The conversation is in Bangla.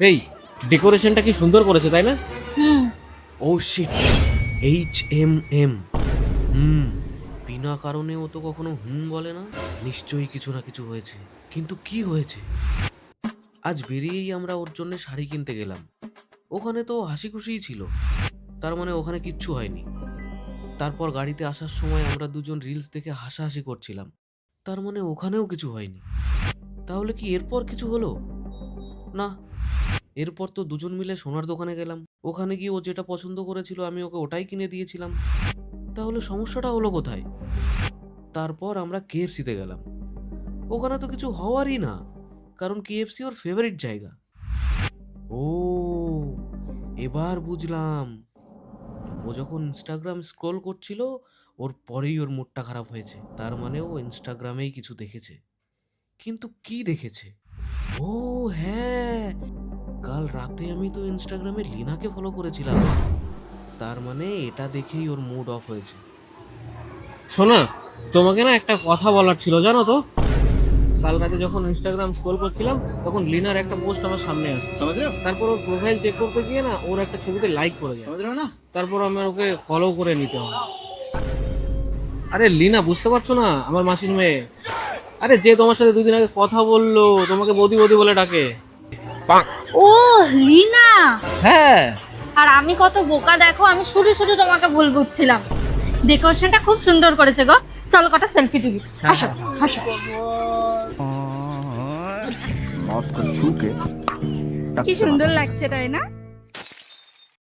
এই ডেকোরেশনটা কি সুন্দর করেছে তাই না? হুম। ও শিট, HMM। হুম, বিনা কারণে ও তো কখনো বলে না। নিশ্চয়ই কিছু না কিছু হয়েছে, কিন্তু কি হয়েছে? আজ বেরিয়েই আমরা ওর জন্য শাড়ি কিনতে গেলাম। ওখানে তো হাসি খুশিই ছিল, তার মানে ওখানে কিচ্ছু হয়নি। তারপর গাড়িতে আসার সময় আমরা দুজন রিলস দেখে হাসাহাসি করছিলাম, তার মানে ওখানেও কিছু হয়নি। তাহলে কি এরপর কিছু হলো? না, এরপর তো দুজন মিলে সোনার দোকানে গেলাম। ওখানে গিয়ে ও যেটা পছন্দ করেছিল আমি ওকে ওটাই কিনে দিয়েছিলাম। তাহলে সমস্যাটা হলো কোথায়? তারপর আমরা KFC-তে গেলাম। ওখানে তো কিছু হওয়ারই না, কারণ KFC ওর ফেভারিট জায়গা। ও, এবার বুঝলাম। ও যখন ইনস্টাগ্রাম স্ক্রোল করছিল, ওর পরেই ওর মুডটা খারাপ হয়েছে। তার মানে ও ইনস্টাগ্রামেই কিছু দেখেছে। কিন্তু কি দেখেছে? ও হ্যাঁ, কাল রাতে আমি তো ইনস্টাগ্রামে লিনাকে ফলো করেছিলাম। তার মানে এটা দেখেই ওর মুড অফ হয়েছে। শোনা, তোমাকে না একটা কথা বলার ছিল জানো তো। কাল রাতে যখন ইনস্টাগ্রাম স্ক্রোল করছিলাম তখন লিনার একটা পোস্ট আমার সামনে আসে। তারপর ওর প্রোফাইল চেক করতে গিয়ে না ওর একটা ছবিতে লাইক করে যায়। তারপর আমার ওকে ফলো করে নিতে হয়। আরে লিনা, বুঝতে পারছো না? আমার মাসির মেয়ে। আরে যে তোমার সাথে 2 দিন আগে কথা বললো, তোমাকে বৌদি বৌদি বলে ডাকে। ও, লিনা। হ্যাঁ। আর আমি কত বোকা দেখো, আমি শুধু শুধু তোমাকে ভুল বুঝছিলাম। ডেকোরেশনটা খুব সুন্দর করেছে গো। চলো কটা সেলফি তুলি। হাসো হাসো। मौत को छू के কি সুন্দর লাগছে তাই না?